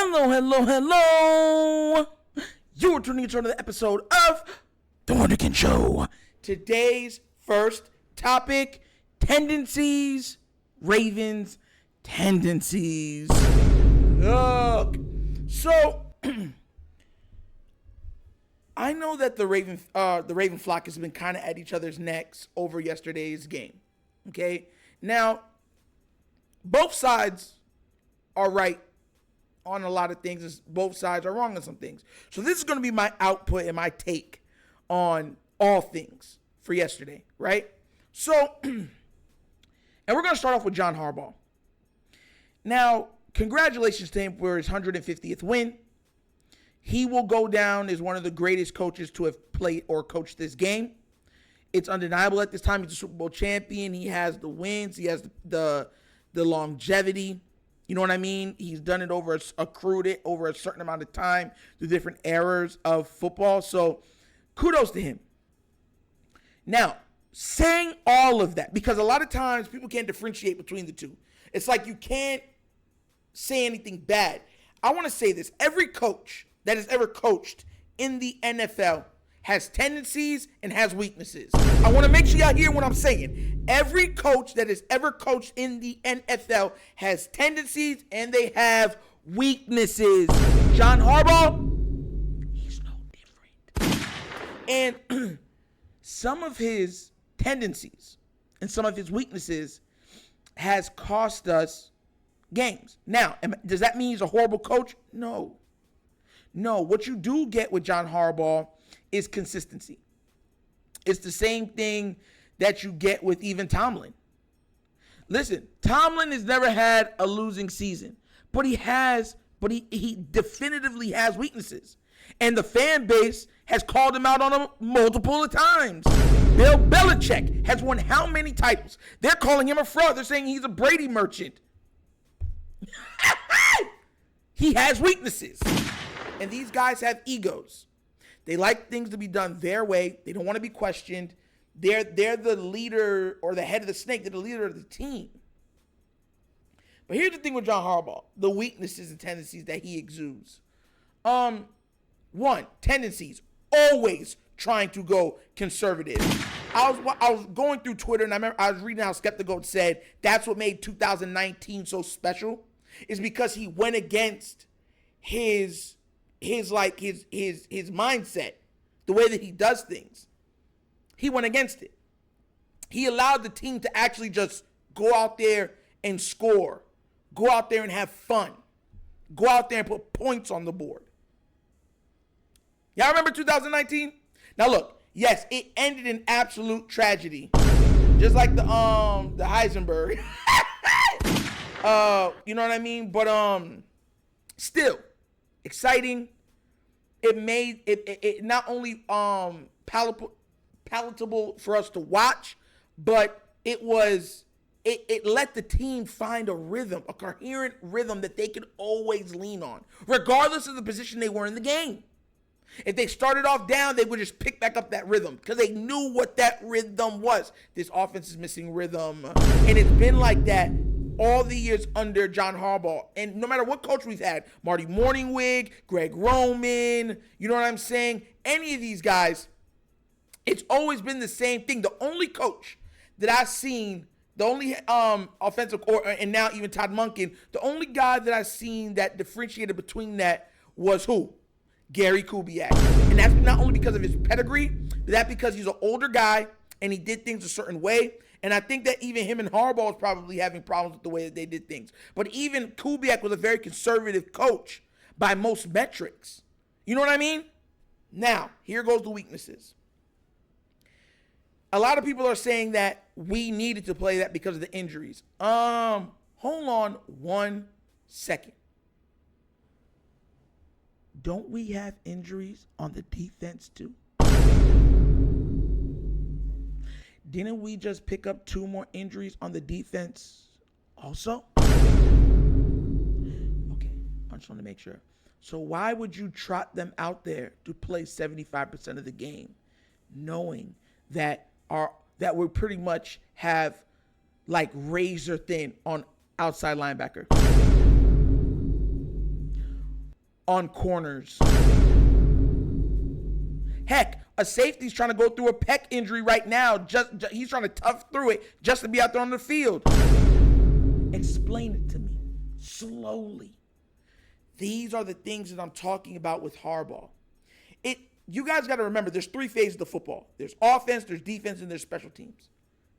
Hello, hello, hello. You're tuning into another episode of The Wunderkind Show. Today's first topic, tendencies, Ravens, tendencies. Look, so I know that the Raven flock has been kind of at each other's necks over yesterday's game. Okay, now both sides are right on a lot of things. Both sides are wrong on some things. So this is going to be my output and my take on all things for yesterday, right? So, and we're going to start off with John Harbaugh. Now, congratulations to him for his 150th win. He will go down as one of the greatest coaches to have played or coached this game. It's undeniable at this time. He's a Super Bowl champion. He has the wins. He has the longevity. You know what I mean? He's done it accrued it over a certain amount of time through different eras of football. So kudos to him. Now, saying all of that, because a lot of times people can't differentiate between the two. It's like you can't say anything bad. I want to say this. Every coach that has ever coached in the NFL has tendencies and has weaknesses. I want to make sure y'all hear what I'm saying. Every coach that has ever coached in the NFL has tendencies and they have weaknesses. John Harbaugh, he's no different. And some of his tendencies and some of his weaknesses has cost us games. Now, does that mean he's a horrible coach? No. What you do get with John Harbaugh is consistency. It's the same thing that you get with even Tomlin. Listen, Tomlin has never had a losing season, but he definitively has weaknesses. And the fan base has called him out on them multiple times. Bill Belichick has won how many titles? They're calling him a fraud. They're saying he's a Brady merchant. He has weaknesses. And these guys have egos. They like things to be done their way. They don't want to be questioned. They're the leader or the head of the snake. They're the leader of the team. But here's the thing with John Harbaugh. The weaknesses and tendencies that he exudes. One, tendencies. Always trying to go conservative. I was going through Twitter and I remember I was reading how Skeptical said that's what made 2019 so special. Is because he went against his mindset, the way that he does things. He went against it. He allowed the team to actually just go out there and score, go out there and have fun, go out there and put points on the board. Y'all remember 2019? Now look, yes, it ended in absolute tragedy, just like the Heisenberg. You know what I mean? But still exciting. It made it not only palatable for us to watch, but it let the team find a rhythm, a coherent rhythm that they could always lean on, regardless of the position they were in the game. If they started off down, they would just pick back up that rhythm because they knew what that rhythm was. This offense is missing rhythm, and it's been like that all the years under John Harbaugh. And no matter what coach we've had, Marty Morningwig, Greg Roman, you know what I'm saying? Any of these guys, it's always been the same thing. The only coach that I've seen, the only offensive and now even Todd Monken, the only guy that I've seen that differentiated between that was who? Gary Kubiak. And that's not only because of his pedigree, but that's because he's an older guy and he did things a certain way. And I think that even him and Harbaugh was probably having problems with the way that they did things. But even Kubiak was a very conservative coach by most metrics. You know what I mean? Now, here goes the weaknesses. A lot of people are saying that we needed to play that because of the injuries. Hold on 1 second. Don't we have injuries on the defense too? Didn't we just pick up 2 more injuries on the defense also? Okay, I just want to make sure. So why would you trot them out there to play 75% of the game, knowing that we pretty much have like razor thin on outside linebacker? on corners. Heck, a safety's trying to go through a pec injury right now. He's trying to tough through it just to be out there on the field. Explain it to me slowly. These are the things that I'm talking about with Harbaugh. You guys got to remember, there's 3 phases of football. There's offense, there's defense, and there's special teams.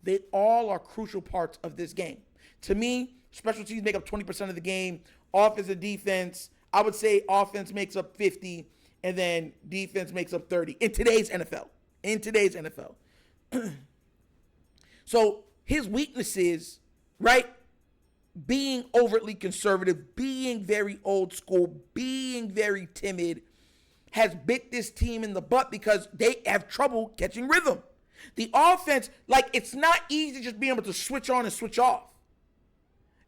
They all are crucial parts of this game. To me, special teams make up 20% of the game. Offense and defense, I would say offense makes up 50, and then defense makes up 30 in today's NFL. So his weaknesses, right? Being overtly conservative, being very old school, being very timid, has bit this team in the butt because they have trouble catching rhythm. The offense, it's not easy just being able to switch on and switch off.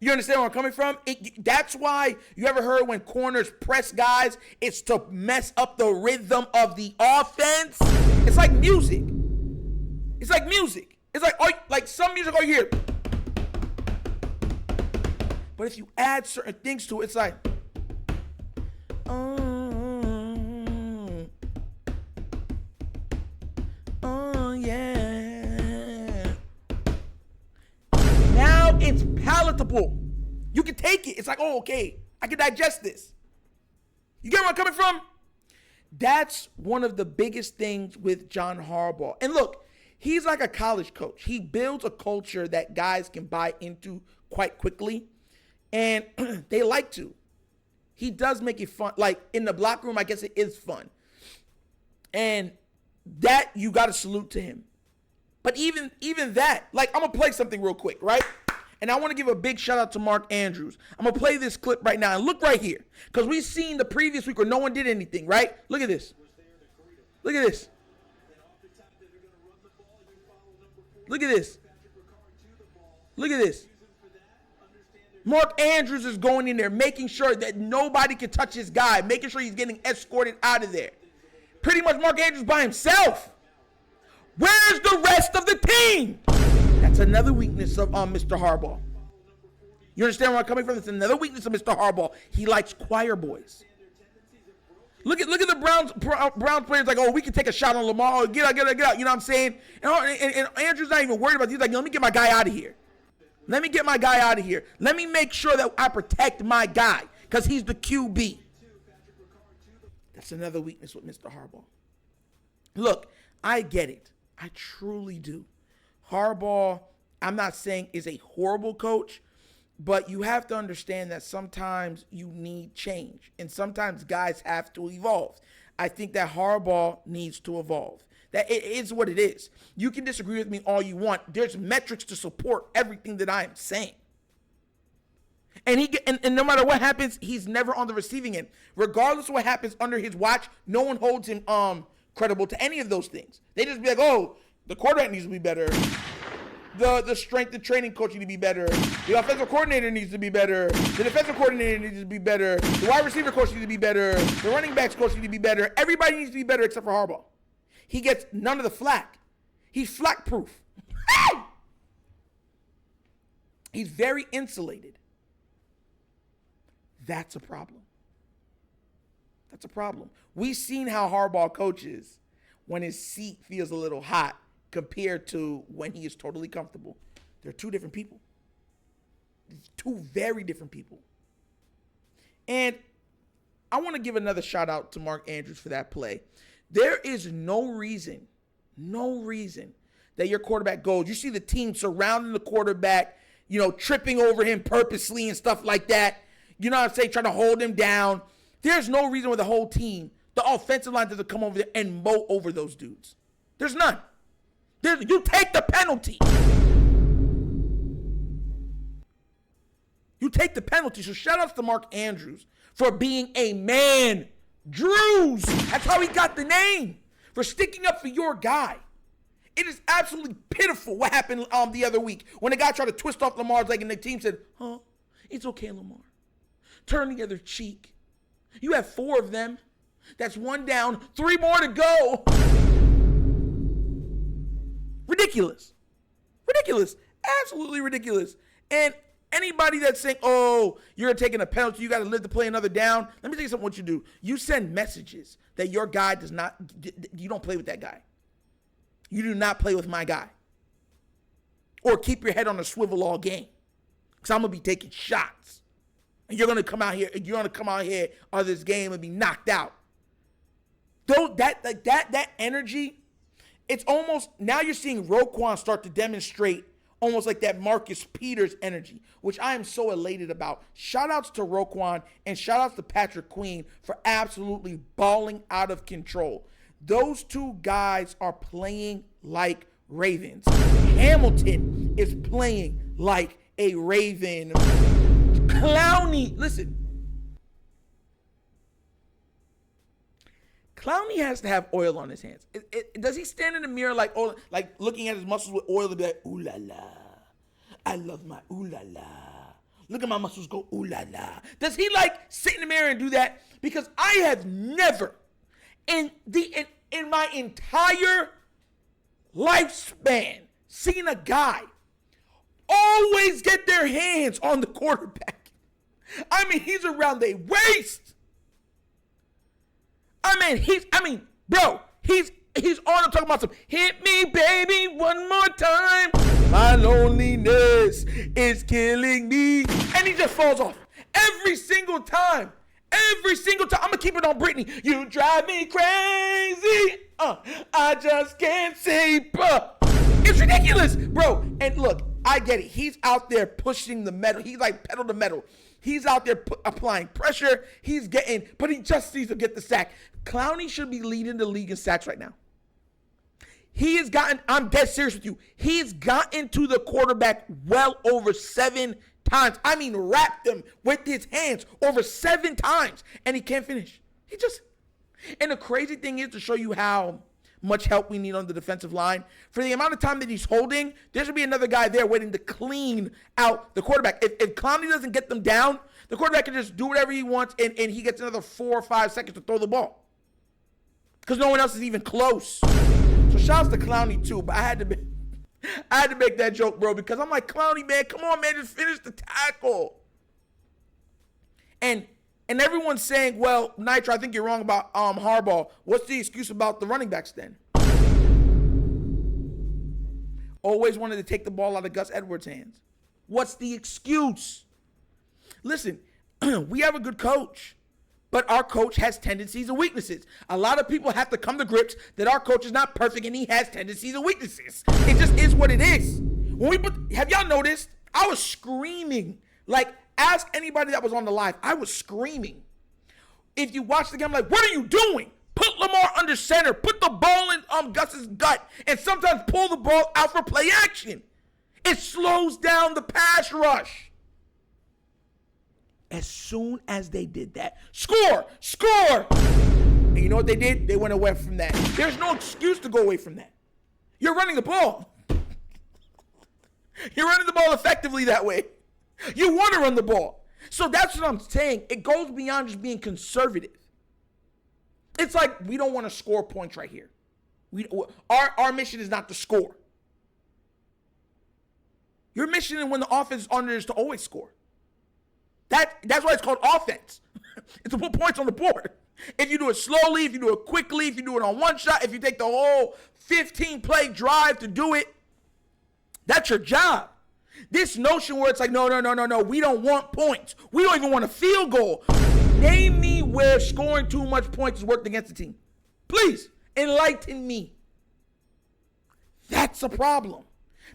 You understand where I'm coming from? That's why you ever heard when corners press guys, it's to mess up the rhythm of the offense. It's like music. It's like some music you hear. But if you add certain things to it, it's like, yeah. Now it's palatable. You can take it. It's like, okay, I can digest this. You get where I'm coming from? That's one of the biggest things with John Harbaugh. And look, he's like a college coach. He builds a culture that guys can buy into quite quickly. And they like to. He does make it fun. Like in the locker room, I guess it is fun. And that you got to salute to him. But even that, I'm going to play something real quick, right? And I want to give a big shout out to Mark Andrews. I'm going to play this clip right now. And look right here. Because we've seen the previous week where no one did anything, right? Look at this. Look at this. Look at this. Look at this. Mark Andrews is going in there, making sure that nobody can touch his guy, making sure he's getting escorted out of there. Pretty much Mark Andrews by himself. Where's the rest of the team? That's another weakness of Mr. Harbaugh. You understand where I'm coming from? That's another weakness of Mr. Harbaugh. He likes choir boys. Look at the Browns players like, we can take a shot on Lamar. Get out. You know what I'm saying? And Andrews not even worried about it. He's like, let me get my guy out of here. Let me make sure that I protect my guy because he's the QB. That's another weakness with Mr. Harbaugh. Look, I get it. I truly do. Harbaugh, I'm not saying is a horrible coach, but you have to understand that sometimes you need change, and sometimes guys have to evolve. I think that Harbaugh needs to evolve. That it is what it is. You can disagree with me all you want. There's metrics to support everything that I am saying. And no matter what happens, he's never on the receiving end. Regardless of what happens under his watch, no one holds him credible to any of those things. They just be like, the quarterback needs to be better. The strength and training coach needs to be better. The offensive coordinator needs to be better. The defensive coordinator needs to be better. The wide receiver coach needs to be better. The running backs coach needs to be better. Everybody needs to be better except for Harbaugh. He gets none of the flack. He's flack-proof. He's very insulated. That's a problem. We've seen how Harbaugh coaches when his seat feels a little hot compared to when he is totally comfortable. They're two different people. Two very different people. And I want to give another shout out to Mark Andrews for that play. There is no reason that your quarterback goes. You see the team surrounding the quarterback, tripping over him purposely and stuff like that. You know what I'm saying? Trying to hold him down. There's no reason why the whole team, the offensive line, doesn't come over there and mow over those dudes. There's none. You take the penalty. So shout outs to Mark Andrews for being a man. Drews. That's how he got the name. For sticking up for your guy. It is absolutely pitiful what happened the other week when the guy tried to twist off Lamar's leg and the team said, it's okay, Lamar. Turn the other cheek. You have 4 of them. That's 1 down, 3 more to go. Ridiculous. Absolutely ridiculous. And Anybody that's saying, oh, you're taking a penalty, you got to live to play another down. Let me tell you something what you do. You send messages that your guy does not, you don't play with that guy. You do not play with my guy. Or keep your head on a swivel all game. Because I'm going to be taking shots. And you're going to come out here on this game and be knocked out. Though that energy, it's almost, now you're seeing Roquan start to demonstrate almost like that Marcus Peters energy, which I am so elated about. Shout outs to Roquan and shout outs to Patrick Queen for absolutely balling out of control. Those two guys are playing like Ravens. Hamilton is playing like a Raven. Clowney, listen. Clowney has to have oil on his hands. Does he stand in the mirror like looking at his muscles with oil and be like, ooh la la, I love my ooh la la. Look at my muscles go ooh la la. Does he like sit in the mirror and do that? Because I have never in my entire lifespan seen a guy always get their hands on the quarterback. I mean, he's around their waist. He's on. I'm talking about some hit me, baby, one more time. My loneliness is killing me. And he just falls off every single time. Every single time. I'm going to keep it on Britney. You drive me crazy. I just can't say, but it's ridiculous, bro. And look, I get it. He's out there pushing the metal. He's like pedal to metal. He's out there applying pressure. But he just needs to get the sack. Clowney should be leading the league in sacks right now. I'm dead serious with you. He's gotten to the quarterback well over 7 times. I mean, wrapped him with his hands over 7 times, and he can't finish. And the crazy thing is, to show you how much help we need on the defensive line, for the amount of time that he's holding, there should be another guy there waiting to clean out the quarterback. If Clowney doesn't get them down, the quarterback can just do whatever he wants, and he gets another 4 or 5 seconds to throw the ball. Because no one else is even close. So shouts to Clowney too, but I had to make that joke, bro, because I'm like, Clowney, man, come on, man, just finish the tackle. And everyone's saying, well, Nitro, I think you're wrong about Harbaugh. What's the excuse about the running backs then? Always wanted to take the ball out of Gus Edwards' hands. What's the excuse? Listen, we have a good coach. But our coach has tendencies and weaknesses. A lot of people have to come to grips that our coach is not perfect and he has tendencies and weaknesses. It just is what it is. Have y'all noticed? I was screaming. Like, ask anybody that was on the live. I was screaming. If you watch the game, I'm like, what are you doing? Put Lamar under center. Put the ball in Gus's gut. And sometimes pull the ball out for play action. It slows down the pass rush. As soon as they did that, score! And you know what they did? They went away from that. There's no excuse to go away from that. You're running the ball. You're running the ball effectively that way. You want to run the ball. So that's what I'm saying. It goes beyond just being conservative. It's like we don't want to score points right here. Our mission is not to score. Your mission when the offense is under is to always score. That's why it's called offense. It's to put points on the board. If you do it slowly, if you do it quickly, if you do it on one shot, if you take the whole 15-play drive to do it, that's your job. This notion where it's like, no, we don't want points. We don't even want a field goal. Name me where scoring too much points has worked against the team. Please, enlighten me. That's a problem.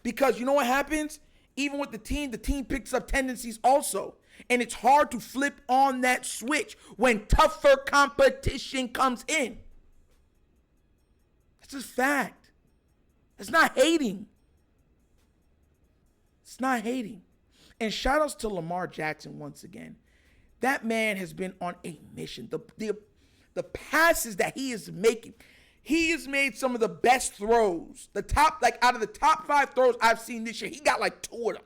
Because you know what happens? Even with the team picks up tendencies also. And it's hard to flip on that switch when tougher competition comes in. That's just fact. It's not hating. It's not hating. And shout outs to Lamar Jackson once again. That man has been on a mission. The passes that he is making, he has made some of the best throws. Out of the top 5 throws I've seen this year, he got like 2 of them.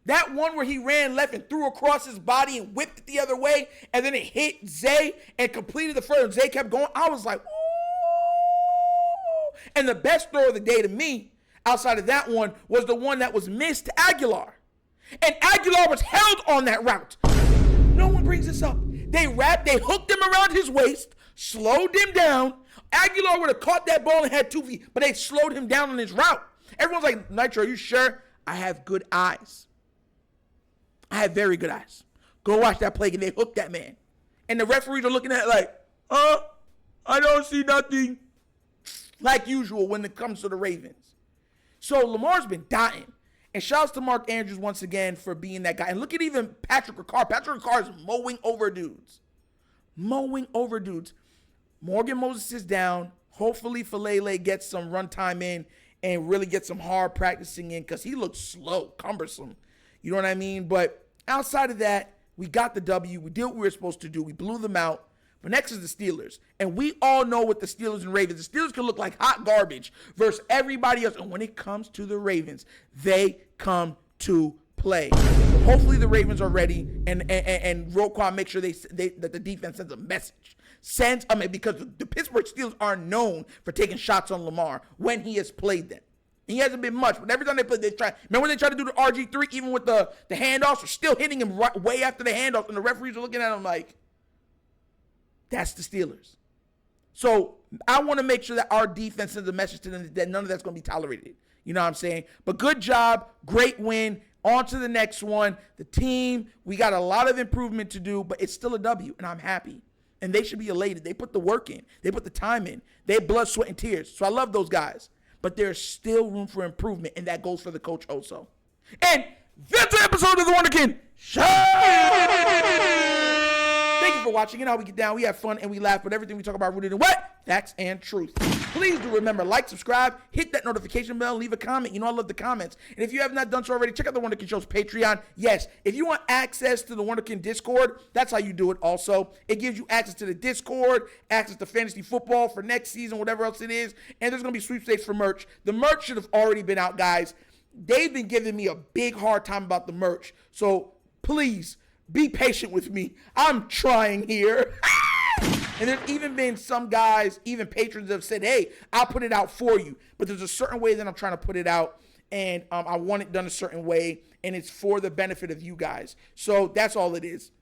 That one where he ran left and threw across his body and whipped it the other way, and then it hit Zay and completed the throw, and Zay kept going. I was like, ooh. And the best throw of the day to me, outside of that one, was the one that was missed to Aguilar. And Aguilar was held on that route. No one brings this up. They hooked him around his waist, slowed him down. Aguilar would have caught that ball and had 2 feet, but they slowed him down on his route. Everyone's like, Nitro, are you sure? I have good eyes. I have very good eyes. Go watch that play, and they hooked that man. And the referees are looking at it like, I don't see nothing. Like usual when it comes to the Ravens. So Lamar's been dying. And shouts to Mark Andrews once again for being that guy. And look at even Patrick Ricard. Patrick Ricard is mowing over dudes. Morgan Moses is down. Hopefully Falele gets some run time in and really gets some hard practicing in because he looks slow, cumbersome. You know what I mean? But outside of that, we got the W. We did what we were supposed to do. We blew them out. But next is the Steelers. And we all know what the Steelers and Ravens. The Steelers can look like hot garbage versus everybody else. And when it comes to the Ravens, they come to play. So hopefully the Ravens are ready and Roquan make sure that the defense sends a message. Because the Pittsburgh Steelers are known for taking shots on Lamar when he has played them. He hasn't been much, but every time they play, they try. Remember when they tried to do the RG3, even with the handoffs, they're still hitting him right, way after the handoffs, and the referees are looking at him like, that's the Steelers. So I want to make sure that our defense sends a message to them that none of that's going to be tolerated. You know what I'm saying? But good job. Great win. On to the next one. The team, we got a lot of improvement to do, but it's still a W, and I'm happy. And they should be elated. They put the work in. They put the time in. They had blood, sweat, and tears. So I love those guys. But there's still room for improvement, and that goes for the coach also. And that's the episode of The Wunderkind Show! Thank you for watching. You know how we get down. We have fun and we laugh, but everything we talk about rooted in what? Facts and truth. Please do remember, like, subscribe, hit that notification bell, leave a comment. You know I love the comments. And if you have not done so already, check out the Wunderkind Show's Patreon. Yes, if you want access to the Wunderkind Discord, that's how you do it also. It gives you access to the Discord, access to fantasy football for next season, whatever else it is. And there's going to be sweepstakes for merch. The merch should have already been out, guys. They've been giving me a big hard time about the merch. So please, be patient with me. I'm trying here. And there's even been some guys, even patrons that have said, hey, I'll put it out for you. But there's a certain way that I'm trying to put it out. And I want it done a certain way. And it's for the benefit of you guys. So that's all it is.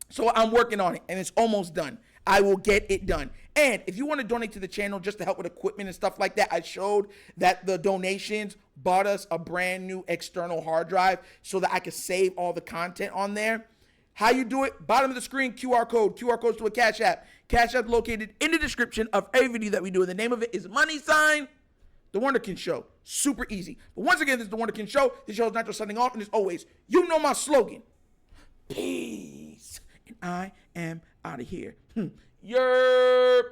So I'm working on it. And it's almost done. I will get it done. And if you want to donate to the channel just to help with equipment and stuff like that, I showed that the donations bought us a brand new external hard drive so that I could save all the content on there. How you do it? Bottom of the screen, QR code. QR code's to a Cash App. Cash App located in the description of every video that we do. And the name of it is $, The Wunderkind Show. Super easy. But once again, this is The Wunderkind Show. This show is Nitro signing off. And as always, you know my slogan. Peace. And I am out of here. Yerp.